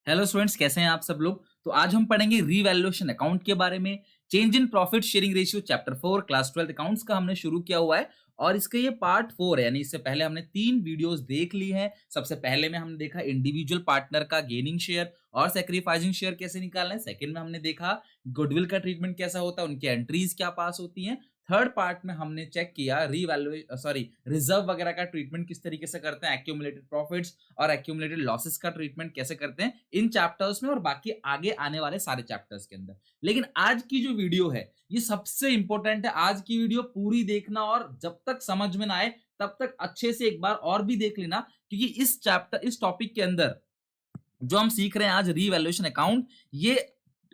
Hello students, कैसे हैं आप सब लोग। तो आज हम पढ़ेंगे रीवैल्यूएशन अकाउंट के बारे में। Change in profit sharing ratio chapter 4 class 12 accounts का हमने शुरू किया हुआ है और इसका ये पार्ट 4 है, यानी इससे पहले हमने 3 वीडियोस देख ली हैं। सबसे पहले में हमने देखा इंडिविजुअल पार्टनर का गेनिंग शेयर और सैक्रिफाइसिंग शेयर कैसे निकालना है। सेकंड में हमने देखा गुडविल का ट्रीटमेंट कैसा होता है, उनकी एंट्रीज क्या पास होती हैं। थर्ड पार्ट में हमने चेक किया रिजर्व वगैरह का ट्रीटमेंट किस तरीके से करते हैं, एक्यूमुलेटेड प्रॉफिट्स और एक्यूमुलेटेड लॉसेस का ट्रीटमेंट कैसे करते हैं इन चैप्टर्स में और बाकी आगे आने वाले सारे चैप्टर्स के अंदर। लेकिन आज की जो वीडियो है ये सबसे इंपॉर्टेंट है। आज की वीडियो पूरी देखना और जब तक समझ में ना आए तब तक अच्छे से एक बार और भी देख लेना, क्योंकि इस टॉपिक के अंदर जो हम सीख रहे हैं आज रीवैल्यूएशन अकाउंट, ये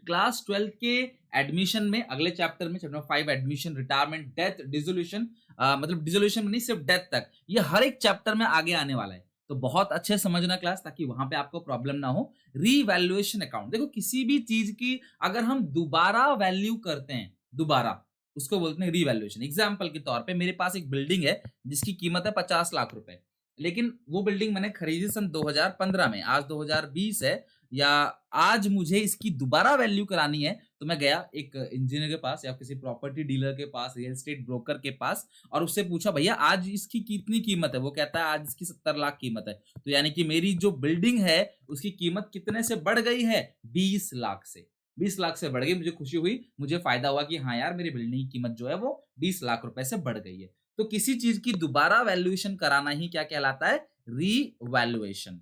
क्लास 12 के एडमिशन में अगले चैप्टर में chapter 5 admission, retirement, death, dissolution, मतलब डिसोल्यूशन में नहीं सिर्फ डेथ तक, ये हर एक चैप्टर में आगे आने वाला है। तो बहुत अच्छे समझना क्लास, ताकि वहां पे आपको प्रॉब्लम ना हो। रीवैल्यूएशन अकाउंट देखो, किसी भी चीज की अगर हम दोबारा वैल्यू करते हैं, दोबारा, उसको बोलते हैं रीवैल्यूएशन। एग्जाम्पल के तौर पे मेरे पास एक बिल्डिंग है जिसकी कीमत है 50 लाख रुपए, लेकिन वो बिल्डिंग मैंने खरीदी सन 2015 में, आज 2020 है, या आज मुझे इसकी दोबारा वैल्यू करानी है तो मैं गया एक इंजीनियर के पास या किसी प्रॉपर्टी डीलर के पास, रियल एस्टेट ब्रोकर के पास, और उससे पूछा भैया आज इसकी कितनी कीमत है। वो कहता है आज इसकी 70 लाख कीमत है। तो यानी कि मेरी जो बिल्डिंग है उसकी कीमत कितने से बढ़ गई है, 20 लाख से। 20 लाख से बढ़ गई। मुझे खुशी हुई, मुझे फायदा हुआ कि हाँ यार, मेरी बिल्डिंग की कीमत जो है वो 20 लाख रुपए से बढ़ गई है। तो किसी चीज की दोबारा वैल्यूएशन कराना ही क्या कहलाता है, रीवैल्यूएशन।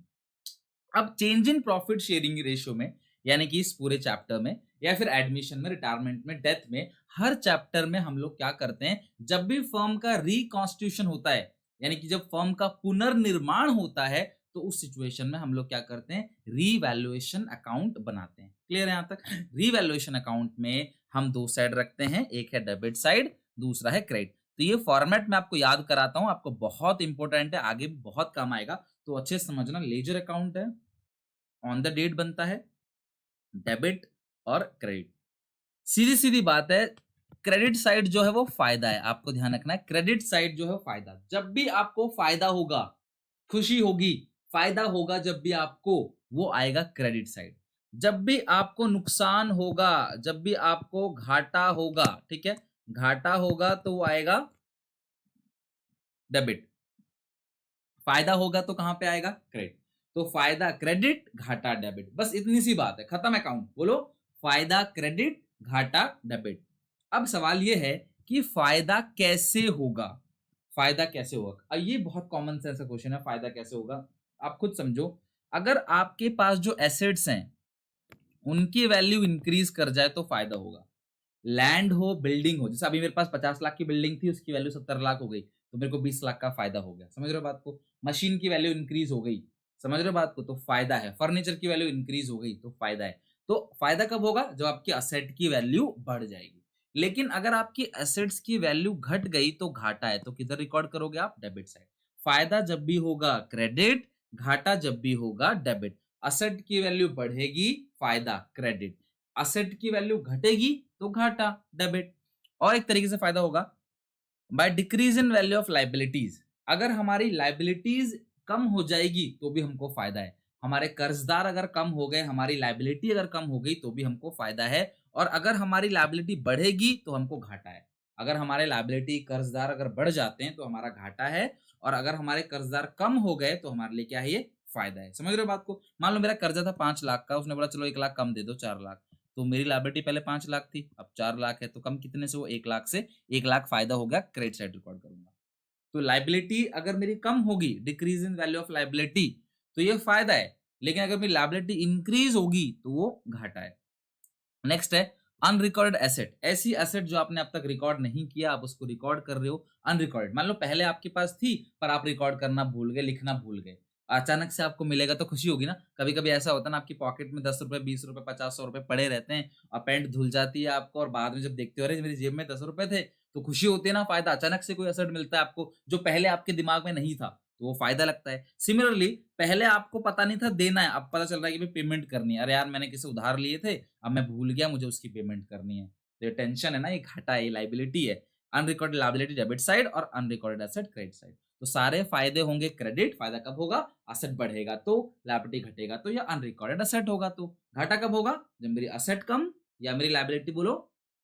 अब change in profit sharing ratio में, यानी कि इस पूरे चैप्टर में या फिर एडमिशन में, रिटायरमेंट में, डेथ में, हर चैप्टर में हम लोग क्या करते हैं, जब भी फर्म का रिकॉन्स्टिट्यूशन होता है, यानी कि जब फर्म का पुनर्निर्माण होता है, तो उस सिचुएशन में हम लोग क्या करते हैं, रीवैल्यूएशन अकाउंट बनाते हैं। क्लियर है यहां तक। रीवैल्यूएशन अकाउंट में हम दो साइड रखते हैं, एक है डेबिट साइड, दूसरा है क्रेडिट। तो ये फॉर्मेट मैं आपको याद कराता हूं, आपको बहुत इंपॉर्टेंट है, आगे भी बहुत काम आएगा, तो अच्छे से समझना। लेजर अकाउंट है, ऑन द डेट बनता है, डेबिट और क्रेडिट। सीधी सीधी बात है, क्रेडिट साइड जो है वो फायदा है, आपको ध्यान रखना है। क्रेडिट साइड जो है फायदा, जब भी आपको फायदा होगा, खुशी होगी, फायदा होगा, जब भी आपको, वो आएगा क्रेडिट साइड। जब भी आपको नुकसान होगा, जब भी आपको घाटा होगा, ठीक है, घाटा होगा तो वो आएगा डेबिट। फायदा होगा तो कहां पे आएगा, क्रेडिट। तो फायदा क्रेडिट, घाटा डेबिट, बस इतनी सी बात है, खत्म अकाउंट। बोलो, फायदा क्रेडिट, घाटा डेबिट। अब सवाल ये है कि फायदा कैसे होगा, फायदा कैसे होगा। ये बहुत कॉमन सेंस का क्वेश्चन है, फायदा कैसे होगा। आप खुद समझो, अगर आपके पास जो एसेट्स हैं उनकी वैल्यू इंक्रीज कर जाए तो फायदा होगा। लैंड हो, बिल्डिंग हो, जैसे अभी मेरे पास 50 लाख की बिल्डिंग थी, उसकी वैल्यू 70 लाख हो गई, तो मेरे को 20 लाख का फायदा हो गया। समझ रहे हो बात को। मशीन की वैल्यू इंक्रीज हो गई, समझ रहे हो बात को, तो फायदा है। फर्नीचर की वैल्यू इंक्रीज हो गई तो फायदा है। तो फायदा कब होगा, जब आपकी असेट की वैल्यू बढ़ जाएगी। लेकिन अगर आपकी एसेट्स की वैल्यू घट गई तो घाटा है, तो किधर रिकॉर्ड करोगे आप, डेबिट साइड। फायदा जब भी होगा क्रेडिट, घाटा जब भी होगा डेबिट। असेट की वैल्यू बढ़ेगी, फायदा क्रेडिट, असेट की वैल्यू घटेगी तो घाटा डेबिट। और एक तरीके से फायदा होगा by decrease in value of liabilities. अगर हमारी लाइबिलिटीज कम हो जाएगी तो भी हमको फायदा है। हमारे कर्जदार अगर कम हो गए, हमारी लाइबिलिटी अगर कम हो गई तो भी हमको फायदा है। और अगर हमारी लाइबिलिटी बढ़ेगी तो हमको घाटा है। अगर हमारे लाइबिलिटी, कर्जदार अगर बढ़ जाते हैं तो हमारा घाटा है, और अगर हमारे कर्जदार कम हो गए तो हमारे लिए क्या है, ये फायदा है। समझ रहे हो बात को। मान लो मेरा कर्जा था 5 लाख का, उसने बोला चलो 1 लाख कम दे दो, 4 लाख। तो मेरी लाइबिलिटी पहले 5 लाख थी, अब 4 लाख है, तो कम कितने से, वो 1 लाख से। 1 लाख फायदा हो गया, क्रेडिट साइड रिकॉर्ड करूंगा। तो लाइबिलिटी अगर मेरी कम होगी, decrease in value of liability, तो ये फायदा है। लेकिन अगर मेरी लाइबिलिटी इंक्रीज होगी तो वो घाटा है। नेक्स्ट है अनरिकॉर्डेड एसेट। ऐसी एसेट जो आपने अब तक रिकॉर्ड नहीं किया, आप उसको रिकॉर्ड कर रहे हो, अनरिकॉर्डेड। मान लो पहले आपके पास थी पर आप रिकॉर्ड करना भूल गए, लिखना भूल गए, अचानक से आपको मिलेगा तो खुशी होगी ना। कभी कभी ऐसा होता है ना, आपकी पॉकेट में 10 रुपए, 20 रुपए, 50, 100 रुपए पड़े रहते हैं, और पैंट धुल जाती है आपको, और बाद में जब देखते हो अरे मेरी जेब में 10 रुपए थे, तो खुशी होती है ना। फायदा, अचानक से कोई एसेट मिलता है आपको जो पहले आपके दिमाग में नहीं था, तो वो फायदा लगता है। सिमिलरली, पहले आपको पता नहीं था देना है, अब पता चल रहा है कि पेमेंट करनी है। अरे यार, मैंने किसी उधार लिए थे, अब मैं भूल गया, मुझे उसकी पेमेंट करनी है। तो ये टेंशन है ना, ये घाटा है, ये लाइबिलिटी है। अनरिकॉर्डेड लाइबिलिटी डेबिट साइड और अनरिकॉर्डेड एसेट क्रेडिट साइड। तो सारे फायदे होंगे क्रेडिट। फायदा कब होगा? असेट बढ़ेगा तो, लायबिलिटी घटेगा तो, या अनरिकॉर्डेड असेट होगा तो। घाटा कब होगा? जब मेरी असेट कम या मेरी लायबिलिटी, बोलो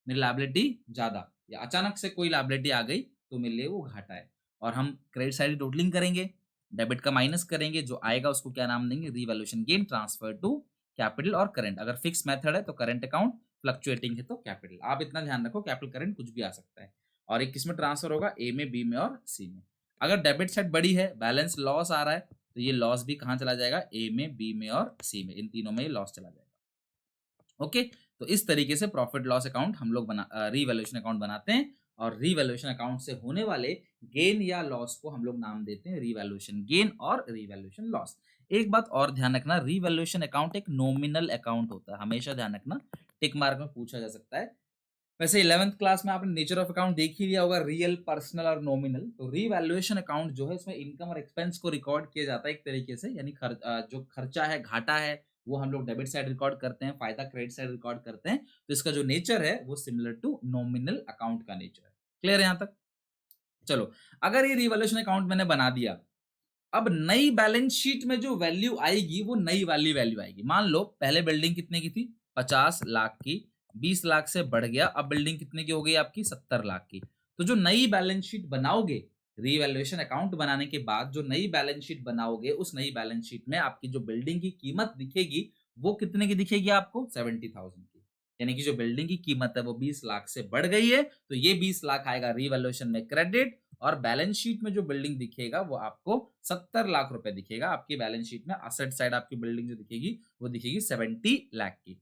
मेरी लायबिलिटी ज्यादा, या अचानक से कोई लायबिलिटी आ गई तो मेरे लिए वो घाटा है। और हम क्रेडिट साइड टोटलिंग करेंगे, डेबिट का माइनस करेंगे, जो आएगा उसको क्या नाम देंगे? Revaluation gain transfer to capital और करंट। अगर फिक्स मेथड है तो करंट अकाउंट, फ्लक्चुएटिंग है तो कैपिटल। आप इतना ध्यान रखो, कैपिटल करंट कुछ भी आ सकता है। और एक किस में ट्रांसफर होगा? ए में, बी में और सी में। अगर डेबिट साइड बड़ी है, बैलेंस लॉस आ रहा है, तो ये लॉस भी कहाँ चला जाएगा? ए में, बी में और सी में, इन तीनों में ये लॉस चला जाएगा। ओके, तो इस तरीके से प्रॉफिट लॉस अकाउंट हम लोग रीवैल्यूएशन अकाउंट बनाते हैं। और रीवैल्यूएशन अकाउंट से होने वाले गेन या लॉस को हम लोग नाम देते हैं रीवैल्यूएशन गेन और रीवैल्यूएशन लॉस। एक बात और ध्यान रखना, रीवैल्यूएशन अकाउंट एक नॉमिनल अकाउंट होता है, हमेशा ध्यान रखना, टिक मार्क में पूछा जा सकता है। वैसे 11th क्लास में आपने नेचर ऑफ अकाउंट देख ही लिया होगा, रियल, पर्सनल और नॉमिनल। तो रीवैल्यूएशन अकाउंट जो है इसमें इनकम और एक्सपेंस को रिकॉर्ड किया जाता है एक तरीके से, यानी जो खर्चा है, घाटा है, वो हम लोग डेबिट साइड रिकॉर्ड करते हैं, फायदा क्रेडिट साइड रिकॉर्ड करते हैं। तो इसका जो नेचर है वो सिमिलर टू नॉमिनल अकाउंट का नेचर है। क्लियर है यहां तक? चलो, अगर ये रिवैल्यूएशन अकाउंट मैंने बना दिया, अब नई बैलेंस शीट में जो वैल्यू आएगी वो नई वाली वैल्यू आएगी। मान लो पहले बिल्डिंग कितने की थी? 50 लाख की, 20 लाख से बढ़ गया, अब बिल्डिंग कितने की हो गई आपकी? 70 लाख की। तो जो नई बैलेंस शीट बनाओगे, रीवैल्यूएशन अकाउंट बनाने के बाद जो नई बैलेंस शीट बनाओगे, उस नई बैलेंस शीट में आपकी जो बिल्डिंग की कीमत दिखेगी वो कितने की दिखेगी आपको? 70,000 की। यानी कि जो बिल्डिंग की कीमत है वो 20 लाख से बढ़ गई है, तो ये 20 लाख आएगा रीवैल्यूएशन में क्रेडिट, और बैलेंस शीट में जो बिल्डिंग दिखेगा वो आपको 70 लाख रुपए दिखेगा। आपकी बैलेंस शीट में असेट साइड आपकी बिल्डिंग जो दिखेगी वो दिखेगी 70 लाख की।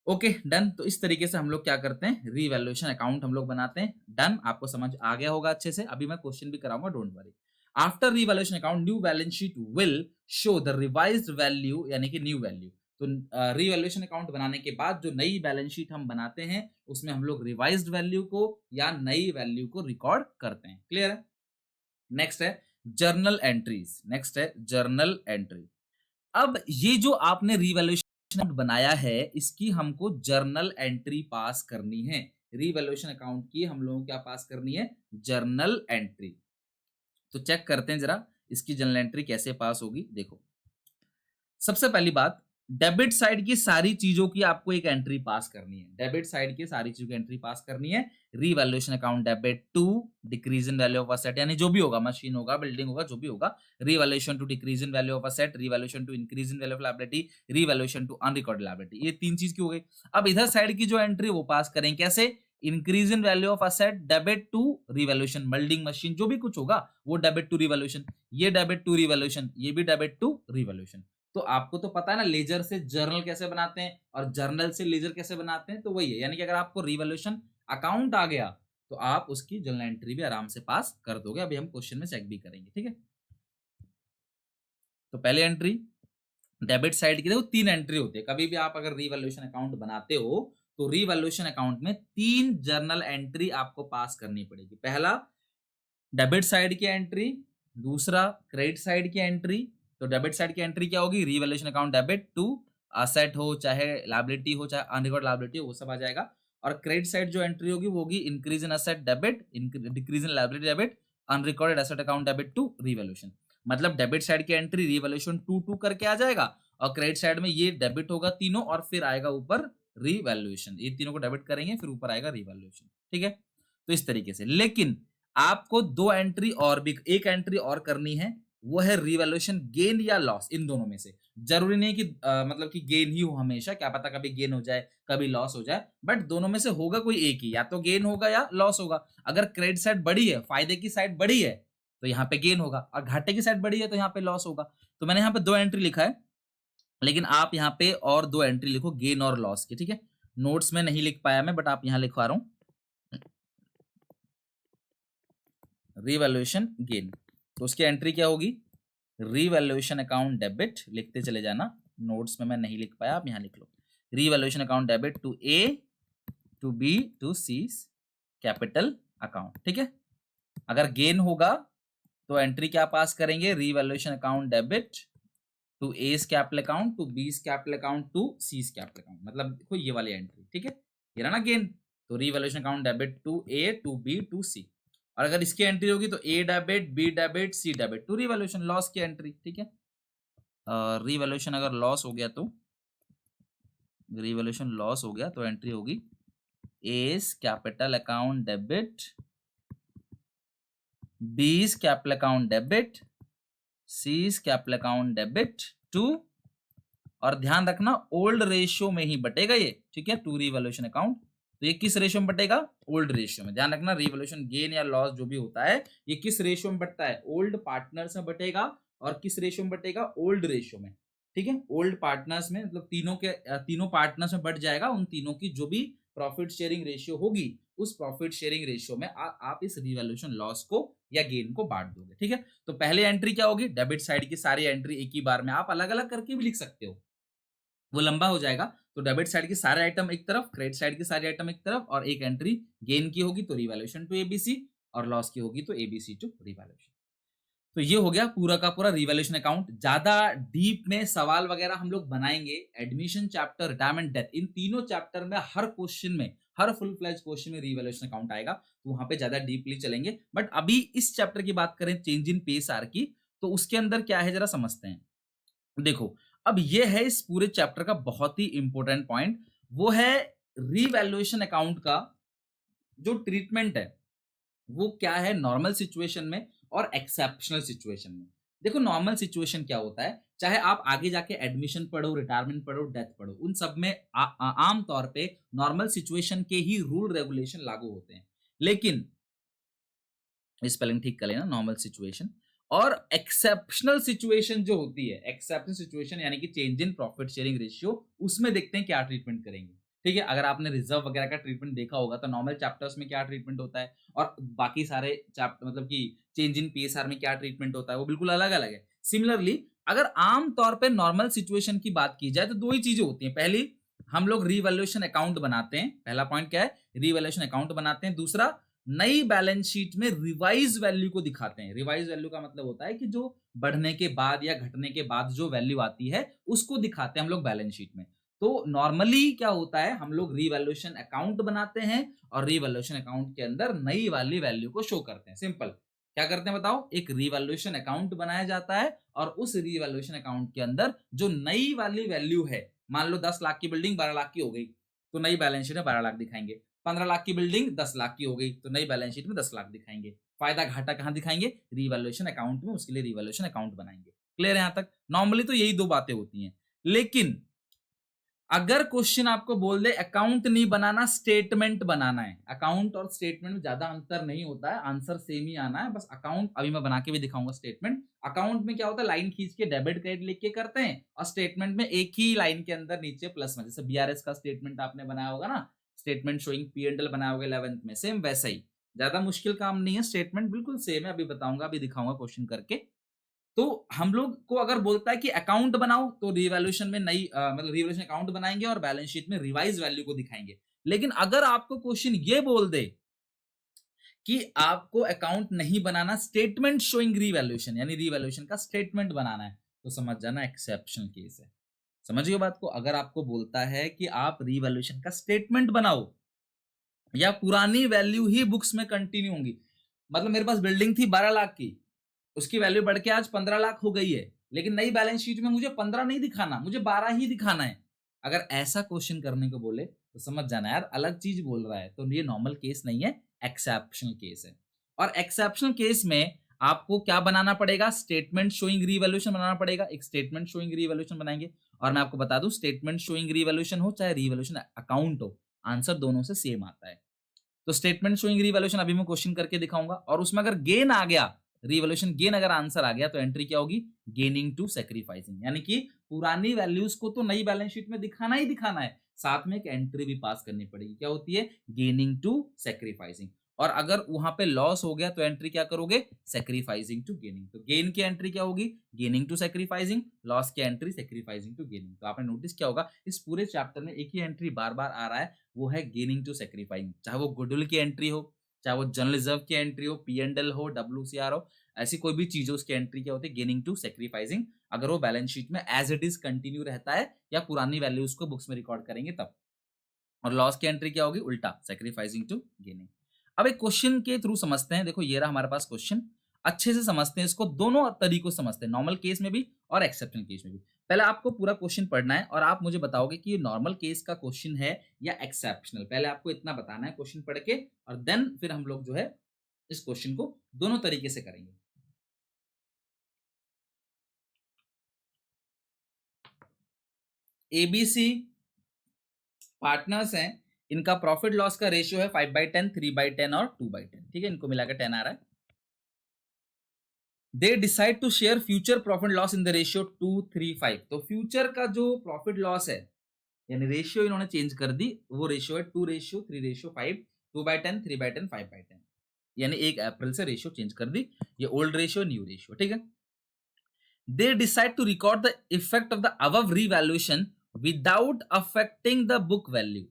Okay, done. तो इस तरीके से हम लोग क्या करते हैं? रीवैल्यूएशन अकाउंट हम लोग बनाते हैं। डन, आपको समझ आ गया होगा अच्छे से। अभी मैं क्वेश्चन भी कराऊंगा, don't worry. After revaluation account, new balance sheet will show the revised value, यानी कि न्यू वैल्यू। तो रीवैल्यूएशन अकाउंट बनाने के बाद जो नई बैलेंस शीट हम बनाते हैं उसमें हम लोग रिवाइज्ड वैल्यू को या नई वैल्यू को रिकॉर्ड करते हैं। क्लियर है? नेक्स्ट है जर्नल एंट्रीज। नेक्स्ट है जर्नल एंट्री। अब ये जो आपने रीवैल्यूएशन अकाउंट बनाया है, इसकी हमको जर्नल एंट्री पास करनी है। रीवैल्यूएशन अकाउंट की हम लोगों को क्या पास करनी है? Journal entry. तो चेक करते हैं जरा इसकी जर्नल एंट्री कैसे पास होगी। देखो, सबसे पहली बात, डेबिट साइड की सारी चीजों की आपको एक एंट्री पास करनी है। डेबिट साइड की सारी चीजों की एंट्री पास करनी है। Revaluation account debit to decrease in value of asset, यानी जो भी होगा, मशीन होगा, बिल्डिंग होगा, जो भी होगा। Revaluation to decrease in value of asset, revaluation to increase in value of liability, revaluation to unrecorded liability. ये तीन चीज की हो गई। अब इधर साइड की जो एंट्री वो पास करें कैसे? Increase in value of asset debit to revaluation, building, machine, जो भी कुछ होगा वो डेबिट टू रिवैल्यूएशन, ये डेबिट टू रिवैल्यूएशन, ये भी डेबिट टू रिवैल्यूएशन। तो आपको तो पता है ना लेजर से जर्नल कैसे बनाते हैं और जर्नल से लेजर कैसे बनाते हैं, तो वही है। यानी कि अगर आपको रिवैल्यूएशन अकाउंट आ गया तो आप उसकी जर्नल एंट्री भी आराम से पास कर दोगे। अभी हम क्वेश्चन में चेक भी करेंगे, ठीक है। तो पहले एंट्री डेबिट साइड की, देखो तीन एंट्री होती है। कभी भी आप अगर रिवैल्यूएशन अकाउंट बनाते हो तो रिवैल्यूएशन अकाउंट में तीन जर्नल एंट्री आपको पास करनी पड़ेगी। पहला डेबिट साइड की एंट्री, दूसरा क्रेडिट साइड की एंट्री। तो डेबिट साइड की एंट्री क्या होगी? Revaluation account debit to asset हो, चाहे लायबिलिटी हो, चाहे अनरिकॉर्ड लायबिलिटी हो, वो सब आ जाएगा। और क्रेडिट साइड जो एंट्री होगी वो होगी increase in asset debit, decrease in liability debit, unrecorded asset account debit to revaluation. मतलब डेबिट साइड की एंट्री रीवैल्यूएशन टू टू करके आ जाएगा, और क्रेडिट साइड में ये डेबिट होगा तीनों, और फिर आएगा ऊपर रीवैल्यूएशन। ये तीनों को डेबिट करेंगे, फिर ऊपर आएगा रीवैल्यूएशन, ठीक है। तो इस तरीके से, लेकिन आपको दो एंट्री और भी, एक एंट्री और करनी है, वो है रिवैल्यूएशन गेन या लॉस। इन दोनों में से जरूरी नहीं कि मतलब कि गेन ही हो हमेशा, क्या पता कभी गेन हो जाए, कभी लॉस हो जाए, बट दोनों में से होगा कोई एक ही, या तो गेन होगा या लॉस होगा। अगर क्रेडिट साइड बड़ी है, फायदे की साइड बड़ी है, तो यहाँ पे गेन होगा, और घाटे की साइड बड़ी है तो यहाँ पे लॉस होगा। तो मैंने यहाँ पे दो एंट्री लिखा है, लेकिन आप यहाँ पे और दो एंट्री लिखो गेन और लॉस की, ठीक है। नोट्स में नहीं लिख पाया मैं, बट आप यहाँ लिखवा रहा हूँ रिवैल्यूएशन गेन। तो उसकी एंट्री क्या होगी? रिवैल्यूएशन अकाउंट डेबिट, लिखते चले जाना, नोट्स में मैं नहीं लिख पाया, आप यहां लिख लो। Revaluation account debit to A, to B, to C capital account, ठीक है। अगर गेन होगा तो एंट्री क्या पास करेंगे? Revaluation account debit to A's capital account, to B's capital account, to C's capital account. मतलब देखो ये वाली एंट्री, ठीक है, ये रहा ना गेन। तो revaluation account debit to A, to B, to C. और अगर इसकी एंट्री होगी तो A debit, B debit, C debit, to revaluation loss की एंट्री, ठीक है। रिवैल्यूएशन अगर लॉस हो गया तो रिवैल्यूएशन लॉस हो गया तो एंट्री होगी A's capital account debit, B's capital account debit, C's capital account debit to, और ध्यान रखना ओल्ड रेशियो में ही बटेगा ये, ठीक है, टू रिवैल्यूएशन अकाउंट। तो ये किस रेशियो में बटेगा? ओल्ड रेशियो में। ध्यान रखना रिवैल्यूएशन गेन या लॉस जो भी होता है ये किस रेशियो में बटता है? ओल्ड पार्टनर्स में बटेगा। और किस रेशियो में बटेगा? ओल्ड रेशियो में, ठीक है। ओल्ड पार्टनर्स में मतलब तीनों पार्टनर्स में बट जाएगा, उन तीनों की जो भी प्रॉफिट शेयरिंग रेशियो होगी उस प्रॉफिट शेयरिंग रेशियो में आप इस रिवैल्यूएशन लॉस को या गेन को बांट दोगे, ठीक है। तो पहले एंट्री क्या होगी? डेबिट साइड की सारी एंट्री एक ही बार में, आप अलग अलग करके भी लिख सकते हो, वो लंबा हो जाएगा। तो डेबिट साइड के सारे आइटम एक तरफ, क्रेडिट साइड के सारे आइटम एक तरफ, और एक एंट्री गेन की होगी तो रिवैल्यूएशन टू एबीसी, और लॉस की होगी तो एबीसी टू रिवैल्यूएशन। तो ये हो गया पूरा का पूरा रिवैल्यूएशन अकाउंट। ज्यादा डीप में सवाल वगैरह हम लोग बनाएंगे एडमिशन चैप्टर, रिटायरमेंट, डेथ, इन तीनों चैप्टर में हर क्वेश्चन में, हर फुल फ्लेज क्वेश्चन में रिवैल्यूएशन अकाउंट आएगा, तो वहां पे ज्यादा डीपली चलेंगे। बट अभी इस चैप्टर की बात करें चेंज इन पीएसआर की, तो उसके अंदर क्या है जरा समझते हैं। देखो, अब ये है इस पूरे चैप्टर का बहुत ही इंपॉर्टेंट पॉइंट, वो है रिवैल्यूएशन अकाउंट का जो ट्रीटमेंट है वो क्या है नॉर्मल सिचुएशन में और एक्सेप्शनल सिचुएशन में। देखो, नॉर्मल सिचुएशन क्या होता है, चाहे आप आगे जाके एडमिशन पढ़ो, रिटायरमेंट पढ़ो, डेथ पढ़ो, उन सब में आम तौर पे नॉर्मल सिचुएशन के ही रूल रेगुलेशन लागू होते हैं। लेकिन स्पेलिंग ठीक कर लेना, नॉर्मल सिचुएशन और एक्सेप्शनल सिचुएशन जो होती है, एक्सेप्शनल सिचुएशन यानी कि change in profit sharing ratio, उसमें देखते हैं क्या ट्रीटमेंट करेंगे, ठीक है। अगर आपने रिजर्व वगैरह का ट्रीटमेंट देखा होगा तो नॉर्मल चैप्टर्स में क्या ट्रीटमेंट होता है और बाकी सारे चैप्टर मतलब कि चेंज इन पीएसआर में क्या ट्रीटमेंट होता है, वो बिल्कुल अलग अलग है। सिमिलरली अगर आम तौर पे नॉर्मल सिचुएशन की बात की जाए तो दो ही चीजें होती हैं। पहली, हम लोग रिवैल्यूएशन अकाउंट बनाते हैं, पहला पॉइंट क्या है, रिवैल्यूएशन अकाउंट बनाते हैं। दूसरा, नई बैलेंस शीट में रिवाइज वैल्यू को दिखाते हैं। रिवाइज वैल्यू का मतलब होता है कि जो बढ़ने के बाद या घटने के बाद जो वैल्यू आती है उसको दिखाते हैं हम लोग बैलेंस शीट में। तो नॉर्मली क्या होता है, हम लोग रिवैल्यूएशन अकाउंट बनाते हैं और रिवैल्यूएशन अकाउंट के अंदर नई वाली वैल्यू को शो करते हैं। सिंपल, क्या करते हैं बताओ, एक रिवैल्यूएशन अकाउंट बनाया जाता है और उस रिवैल्यूएशन अकाउंट के अंदर जो नई वाली वैल्यू है, मान लो 10 लाख की बिल्डिंग 12 लाख की हो गई तो नई बैलेंस शीट में 12 लाख दिखाएंगे। 15 लाख की बिल्डिंग 10 लाख की हो गई तो नई बैलेंस शीट में 10 लाख दिखाएंगे। फायदा घाटा कहां दिखाएंगे? रिवैल्यूएशन अकाउंट में, उसके लिए रिवैल्यूएशन अकाउंट बनाएंगे। क्लियर है यहां तक? नॉर्मली तो यही दो बातें होती हैं। लेकिन अगर क्वेश्चन आपको बोल दे अकाउंट नहीं बनाना, स्टेटमेंट बनाना है, अकाउंट और स्टेटमेंट में ज्यादा अंतर नहीं होता है, आंसर सेम ही आना है, बस अकाउंट अभी मैं बना के भी दिखाऊंगा। स्टेटमेंट, अकाउंट में क्या होता है, लाइन खींच के डेबिट क्रेडिट लिख के करते हैं, और स्टेटमेंट में एक ही लाइन के अंदर नीचे प्लस में, जैसे बीआरएस का स्टेटमेंट आपने बनाया होगा ना, statement showing P and L बनाया होगा 11th में, सेम वैसा ही, ज्यादा मुश्किल काम नहीं है, स्टेटमेंट बिल्कुल सेम है, अभी बताऊंगा, अभी दिखाऊंगा क्वेश्चन करके। तो हम लोग को अगर बोलता है कि अकाउंट बनाओ तो रिवैल्यूएशन में नई मतलब रिवैल्यूएशन अकाउंट बनाएंगे और बैलेंस शीट में रिवाइज वैल्यू को दिखाएंगे। लेकिन अगर आपको क्वेश्चन ये बोल दे कि आपको अकाउंट नहीं बनाना, स्टेटमेंट शोइंग रिवैल्यूएशन यानी रिवैल्यूएशन का स्टेटमेंट बनाना है, तो समझ जाना एक्सेप्शनल केस है। समझिए बात को, अगर आपको बोलता है कि आप रिवैल्यूएशन का स्टेटमेंट बनाओ या पुरानी वैल्यू ही बुक्स में कंटिन्यू होंगी, मतलब मेरे पास बिल्डिंग थी 12 लाख की, उसकी वैल्यू बढ़ के आज 15 लाख हो गई है, लेकिन नई बैलेंस शीट में मुझे 15 नहीं दिखाना, मुझे 12 ही दिखाना है। अगर ऐसा क्वेश्चन करने को बोले तो समझ जाना यार अलग चीज बोल रहा है, तो ये नॉर्मल केस नहीं है, एक्सेप्शनल केस है। और एक्सेप्शनल केस में आपको क्या बनाना पड़ेगा, स्टेटमेंट शोइंग रिवैल्यूएशन बनाना पड़ेगा। एक स्टेटमेंट शोइंग रिवैल्यूएशन बनाएंगे, और मैं आपको बता दूं स्टेटमेंट शोइंग रिवैल्यूएशन हो चाहे रिवैल्यूएशन अकाउंट हो, आंसर दोनों से सेम आता है। तो स्टेटमेंट शोइंग रिवैल्यूएशन अभी मैं क्वेश्चन करके दिखाऊंगा, और उसमें अगर गेन आ गया, रिवैल्यूएशन गेन अगर आंसर आ गया तो एंट्री क्या होगी, गेनिंग टू सैक्रिफाइसिंग, यानी कि पुरानी वैल्यूज को तो नई बैलेंस शीट में दिखाना ही दिखाना है, साथ में एक एंट्री भी पास करनी पड़ेगी, क्या होती है, गेनिंग टू सैक्रिफाइसिंग। और अगर वहां पे लॉस हो गया तो एंट्री क्या करोगे, सैक्रिफाइसिंग टू गेनिंग। तो गेन की एंट्री क्या होगी, गेनिंग टू सैक्रिफाइसिंग, लॉस की एंट्री सैक्रिफाइसिंग टू गेनिंग। तो आपने नोटिस किया होगा इस पूरे चैप्टर में एक ही एंट्री बार बार आ रहा है, वो है गेनिंग टू सैक्रिफाइसिंग, चाहे वो गुडविल की एंट्री हो, चाहे वो जनरल रिजर्व की एंट्री हो, पी एंड एल हो, डब्ल्यूसीआर हो, ऐसी कोई भी चीज हो, उसकी एंट्री क्या होती है, गेनिंग टू सैक्रिफाइसिंग, अगर वो बैलेंस शीट में एज इट इज कंटिन्यू रहता है या पुरानी वैल्यूज को बुक्स में रिकॉर्ड करेंगे तब। और लॉस की एंट्री क्या होगी, उल्टा, सैक्रिफाइसिंग टू गेनिंग। अब एक क्वेश्चन के थ्रू समझते हैं। देखो ये रहा हमारे पास क्वेश्चन, अच्छे से समझते हैं इसको, दोनों तरीकों से समझते हैं, नॉर्मल केस में भी और एक्सेप्शनल केस में भी। पहले आपको पूरा क्वेश्चन पढ़ना है और आप मुझे बताओगे कि ये नॉर्मल केस का क्वेश्चन है या एक्सेप्शनल। पहले आपको इतना बताना है क्वेश्चन पढ़ के, और देन फिर हम लोग जो है इस क्वेश्चन को दोनों तरीके से करेंगे। एबीसी पार्टनर्स हैं, इनका प्रॉफिट लॉस का रेशियो है 5/10, 3/10 और 2/10। ठीक है, इनको मिलाकर 10 आ रहा है। They decide to share future profit loss in the ratio 2:3:5। तो फ्यूचर का जो प्रॉफिट लॉस है यानी रेशियो इन्होंने चेंज कर दी, वो रेशियो है 2:3:5, 2/10, 3/10, 5/10। यानी 1 अप्रैल से रेशियो चेंज कर दी, ये ओल्ड रेशियो न्यू रेशियो। ठीक है, they decide to record the effect of the above revaluation without affecting the book value.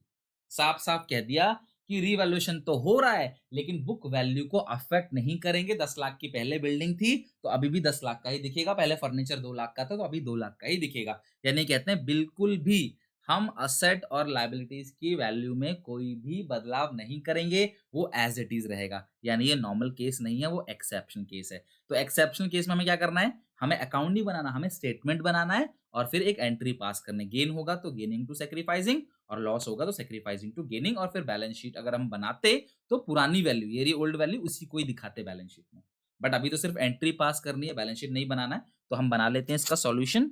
साफ साफ कह दिया कि रीवैल्यूएशन तो हो रहा है लेकिन बुक वैल्यू को अफेक्ट नहीं करेंगे। 10 लाख की पहले बिल्डिंग थी तो अभी भी 10 लाख का ही दिखेगा, पहले फर्नीचर 2 लाख का था तो अभी 2 लाख का ही दिखेगा। यानी कहते हैं बिल्कुल भी हम असेट और लायबिलिटीज की वैल्यू में कोई भी बदलाव नहीं करेंगे, वो एज इट इज रहेगा। यानी ये नॉर्मल केस नहीं है, वो एक्सेप्शन केस है। तो एक्सेप्शन केस में हमें क्या करना है, हमें अकाउंट नहीं बनाना, हमें स्टेटमेंट बनाना है और फिर एक एंट्री पास करने। गेन होगा तो गेनिंग टू सेक्रीफाइसिंग और लॉस होगा तो सेक्रीफाइसिंग टू गेनिंग। और फिर बैलेंस शीट अगर हम बनाते तो पुरानी वैल्यू, ये ओल्ड वैल्यू, उसी को ही दिखाते बैलेंस शीट में। बट अभी तो सिर्फ एंट्री पास करनी है, बैलेंस शीट नहीं बनाना है। तो हम बना लेते हैं इसका solution.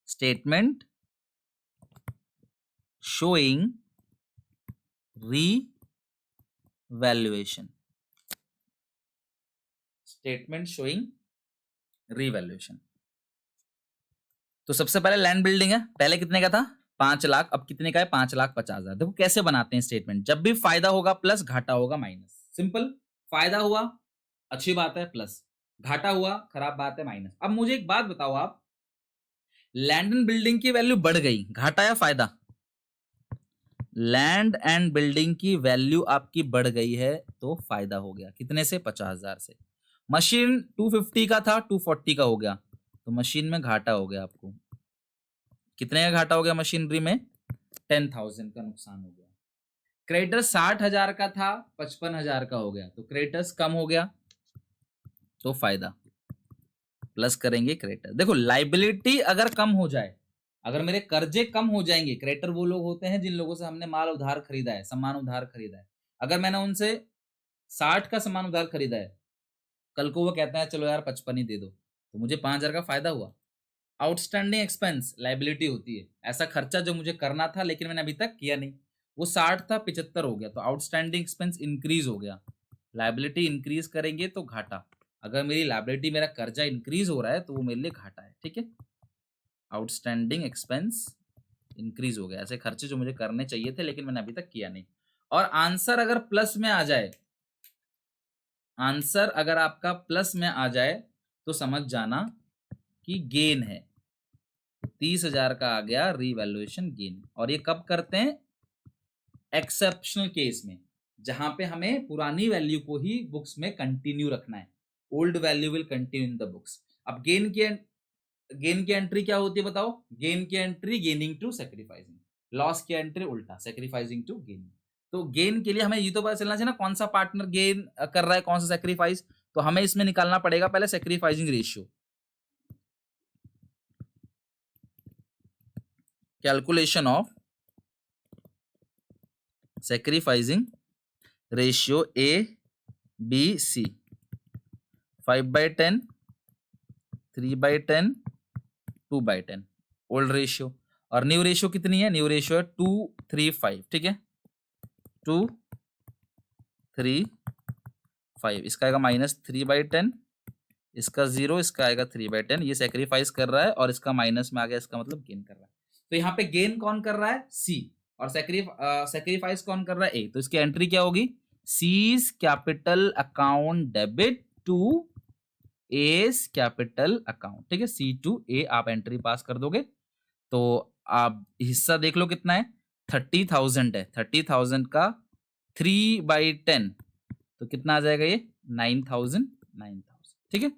Statement showing revaluation, statement showing revaluation. तो सबसे पहले लैंड बिल्डिंग है, पहले कितने का था 5 लाख, अब कितने का है 5,50,000। देखो कैसे बनाते हैं स्टेटमेंट, जब भी फायदा होगा प्लस, घाटा होगा माइनस। सिंपल, फायदा हुआ अच्छी बात है प्लस, घाटा हुआ खराब बात है माइनस। अब मुझे एक बात बताओ आप, लैंड एंड बिल्डिंग की वैल्यू बढ़ गई, घाटा या फायदा? लैंड एंड बिल्डिंग की वैल्यू आपकी बढ़ गई है तो फायदा हो गया। कितने से 50,000 से। मशीन 250 का था 240 का हो गया तो मशीन में घाटा हो गया। आपको कितने का घाटा हो गया मशीनरी में? 10,000 का नुकसान हो गया। क्रेडिटर्स 60,000 का था 55,000 का हो गया तो क्रेडिटर्स कम हो गया तो फायदा। प्लस करेंगे क्रेडिटर। देखो लाइबिलिटी अगर कम हो जाए, अगर मेरे कर्जे कम हो जाएंगे, क्रेडिटर वो लोग होते हैं जिन लोगों से हमने माल उधार खरीदा है, सामान उधार खरीदा है। अगर मैंने उनसे 60 का सामान उधार खरीदा है, कल को वो कहता है चलो यार 55 ही दे दो, तो मुझे 5,000 का फायदा हुआ। आउटस्टैंडिंग एक्सपेंस लाइबिलिटी होती है, ऐसा खर्चा जो मुझे करना था लेकिन मैंने अभी तक किया नहीं। वो 60 था 75 हो गया तो आउटस्टैंडिंग एक्सपेंस इंक्रीज हो गया। लाइबिलिटी इंक्रीज करेंगे तो घाटा। अगर मेरी लाइबिलिटी, मेरा कर्जा इंक्रीज हो रहा है तो वो मेरे लिए घाटा है। ठीक है, आउटस्टैंडिंग एक्सपेंस इंक्रीज हो गया, ऐसे खर्चे जो मुझे करने चाहिए थे लेकिन मैंने अभी तक किया नहीं। और आंसर अगर प्लस में आ जाए, आंसर अगर आपका प्लस में आ जाए तो समझ जाना कि गेन है। 30,000 का आ गया रीवैल्यूएशन गेन। और ये कब करते हैं? एक्सेप्शनल केस में, जहां पे हमें पुरानी वैल्यू को ही बुक्स में कंटिन्यू रखना है। Old value will continue in the books. अब गेन की एंट्री क्या होती है बताओ? गेन की entry gaining to sacrificing, loss की एंट्री उल्टा, सेक्रीफाइसिंग टू गेनिंग। तो गेन के लिए हमें ये तो पता चलना चाहिए ना कौन सा पार्टनर गेन कर रहा है, कौन सा सेक्रीफाइस। तो हमें इसमें निकालना पड़ेगा पहले sacrificing ratio. Calculation of sacrificing ratio A B C, 5/10, 3/10, 2/10 old ratio. और न्यू रेशियो कितनी है? न्यू रेशियो है 2:3:5। ठीक है, 2:3:5। इसका आएगा -3/10, इसका 0, इसका आएगा 3/10। ये सेक्रीफाइस कर रहा है और इसका माइनस में आ गया, इसका मतलब गेन कर रहा है। तो यहाँ पे गेन कौन कर रहा है? सी। और सेक्रीफाइस कौन कर रहा है? ए। तो इसकी एंट्री क्या होगी? C's capital account debit to A's capital account. ठीक है, सी टू ए आप एंट्री पास कर दोगे तो आप हिस्सा देख लो कितना है, 30,000 है। 30,000 का 3/10 तो कितना आ जाएगा? ये 9,000। ठीक है,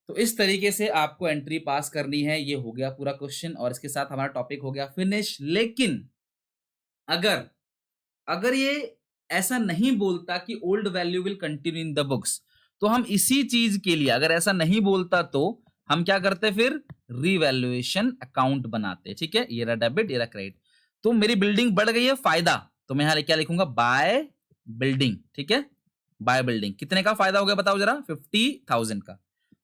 तो इस तरीके से आपको एंट्री पास करनी है। ये हो गया पूरा क्वेश्चन और इसके साथ हमारा टॉपिक हो गया फिनिश। लेकिन अगर ये ऐसा नहीं बोलता कि old value will continue in the books, तो हम इसी चीज के लिए अगर ऐसा नहीं बोलता तो हम क्या करते फिर रीवैल्यूएशन अकाउंट बनाते। ठीक है, ये रहा डेबिट, ये रहा क्रेडिट। तो मेरी बिल्डिंग बढ़ गई है, फायदा, तो मैं यहां क्या लिखूंगा, बाय बिल्डिंग। ठीक है, बाय बिल्डिंग कितने का फायदा हो गया बताओ जरा, 50,000 का।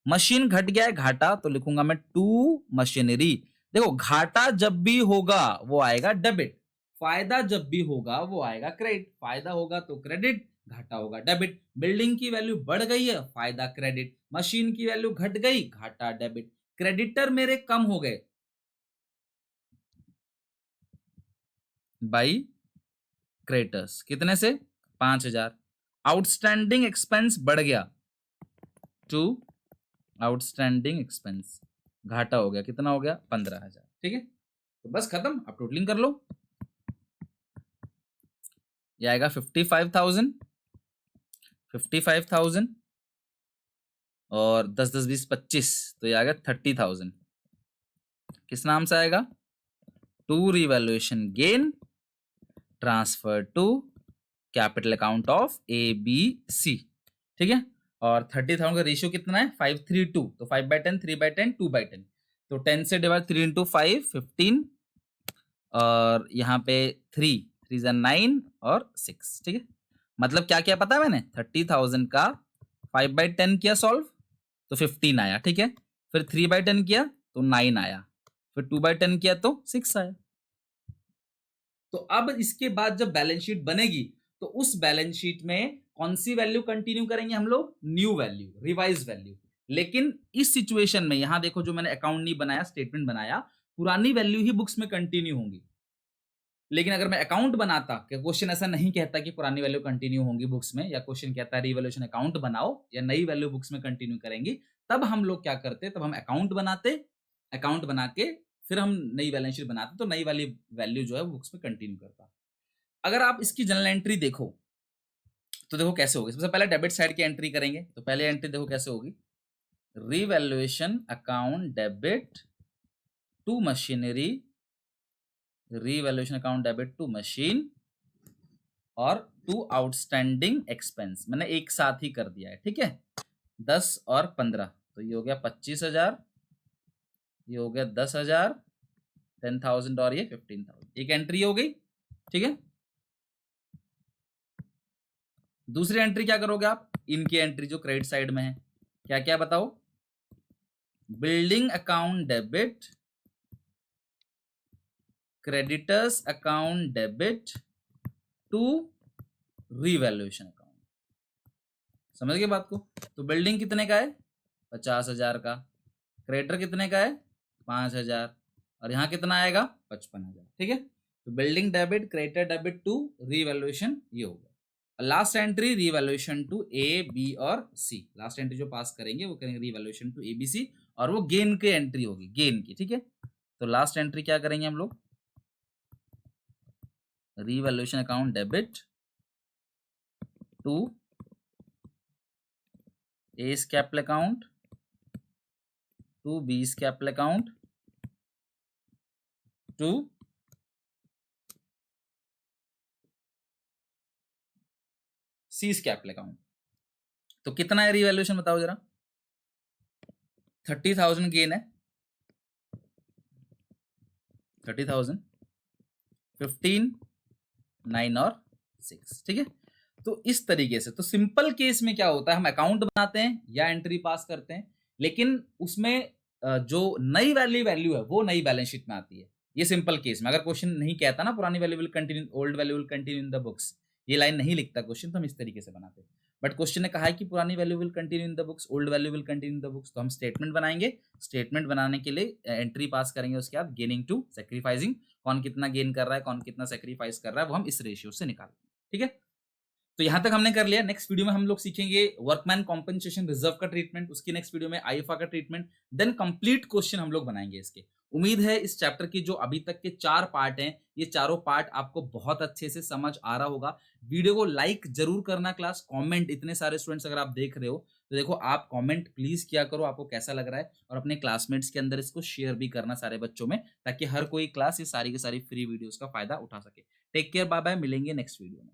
मशीन घट गया है, घाटा, तो लिखूंगा मैं टू मशीनरी। देखो घाटा जब भी होगा वो आएगा डेबिट, फायदा जब भी होगा वो आएगा क्रेडिट। फायदा होगा तो क्रेडिट, घाटा होगा डेबिट। बिल्डिंग की वैल्यू बढ़ गई है, फायदा क्रेडिट। मशीन की वैल्यू घट गई, घाटा डेबिट। क्रेडिटर मेरे कम हो गए बाई क्रेडिटर्स, कितने से, 5,000। आउटस्टैंडिंग एक्सपेंस बढ़ गया, टू आउटस्टैंडिंग एक्सपेंस, घाटा हो गया, कितना हो गया, 15,000। ठीक है, तो बस खत्म, अब टोटलिंग कर लो। ये आएगा 55,000, 55,000 और 10 10 20 25, तो ये आएगा 30,000। किस नाम से आएगा, to revaluation gain transfer to capital account of ABC। ठीक है, और 30,000 का रेशियो कितना है, 5:3:2, तो 5/10, 3/10, 2/10, तो 10 से डिवाइड, 3 into 5 15, और यहाँ पे 3 3 9 और 6। ठीक है, मतलब क्या क्या पता है मैंने, 30,000 का 5/10 किया सॉल्व तो 15 आया। ठीक है, फिर 3/10 किया तो 9 आया, फिर 2/10 किया तो 6 आया। तो अब इसके बाद जब बैलेंस शीट बनेगी तो उस बैलेंस शीट में कौन सी वैल्यू कंटिन्यू करेंगे हम लोग, न्यू वैल्यू, रिवाइज वैल्यू। लेकिन इस सिचुएशन में यहां देखो, जो मैंने अकाउंट नहीं बनाया, स्टेटमेंट बनाया, पुरानी वैल्यू ही बुक्स में कंटिन्यू होंगी। लेकिन अगर मैं अकाउंट बनाता, क्वेश्चन ऐसा नहीं कहता कि पुरानी वैल्यू कंटिन्यू होंगी बुक्स में, या क्वेश्चन कहता है रिवैल्यूएशन अकाउंट बनाओ या नई वैल्यू बुक्स में कंटिन्यू करेंगी, तब हम लोग क्या करते, तब हम अकाउंट बनाते, अकाउंट बना के फिर हम नई बैलेंस शीट बनाते, तो नई वाली वैल्यू जो है वो बुक्स में कंटिन्यू करता। अगर आप इसकी जनरल एंट्री देखो तो देखो कैसे होगी। सबसे पहले डेबिट साइड की एंट्री करेंगे, तो पहले एंट्री देखो कैसे होगी, revaluation account debit to machinery, revaluation account debit to machine और टू आउटस्टैंडिंग एक्सपेंस, मैंने एक साथ ही कर दिया है। ठीक है, 10 और 15, तो ये हो गया 25,000, ये हो गया 10,000, 10,000 और ये 15,000, एक एंट्री हो गई। ठीक है, दूसरी एंट्री क्या करोगे आप, इनकी एंट्री जो क्रेडिट साइड में है, क्या क्या बताओ, building account debit, creditors account debit to revaluation account. समझ गए बात को, तो बिल्डिंग कितने का है, 50,000 का, क्रेडिटर कितने का है, 5,000, और यहाँ कितना आएगा, 55,000। ठीक है, तो building debit, creditor debit to revaluation, ये हो गया। Last entry revaluation to A, B और C, लास्ट एंट्री जो पास करेंगे वो करेंगे रिवैल्यूएशन टू ABC, और वो गेन की एंट्री होगी, गेन की। ठीक है, तो लास्ट एंट्री क्या करेंगे हम लोग, revaluation account debit to A's capital account to B's capital account to C's capital account. तो कितना है रिवैल्यूएशन बताओ जरा, 30,000 गेन है, 30,000, 15, 9 और 6। ठीक है, तो इस तरीके से, तो सिंपल केस में क्या होता है, हम अकाउंट बनाते हैं या एंट्री पास करते हैं, लेकिन उसमें जो नई वैल्यू है वो नई बैलेंस शीट में आती है। ये सिंपल केस में, अगर क्वेश्चन नहीं कहता ना पुरानी value will continue, old value will continue in the books, ये लाइन नहीं लिखता क्वेश्चन, तो हम इस तरीके से बनाते हैं। बट क्वेश्चन ने कहा है कि पुरानी value will continue in the books, old value will continue in the books, तो हम स्टेटमेंट बनाएंगे। स्टेटमेंट बनाने के लिए एंट्री पास करेंगे, उसके बाद गेनिंग टू सेक्रीफाइसिंग, कौन कितना गेन कर रहा है, कौन कितना सेक्रीफाइस कर रहा है, वो हम इस रेशियो से निकालेंगे। ठीक है, तो यहां तक हमने कर लिया। नेक्स्ट वीडियो में हम लोग सीखेंगे वर्कमैन कॉम्पेंसेशन रिजर्व का ट्रीटमेंट, उसकी नेक्स्ट वीडियो में आईएफए का ट्रीटमेंट, देन कंप्लीट क्वेश्चन हम लोग बनाएंगे इसके। उम्मीद है इस चैप्टर की जो अभी तक के 4 पार्ट हैं, ये चारों पार्ट आपको बहुत अच्छे से समझ आ रहा होगा। वीडियो को लाइक जरूर करना, क्लास कमेंट, इतने सारे स्टूडेंट्स अगर आप देख रहे हो तो देखो आप कमेंट प्लीज किया करो, आपको कैसा लग रहा है, और अपने क्लासमेट्स के अंदर इसको शेयर भी करना सारे बच्चों में, ताकि हर कोई क्लास ये सारी की सारी फ्री वीडियोस का फायदा उठा सके। टेक केयर, बाय बाय, मिलेंगे नेक्स्ट वीडियो में।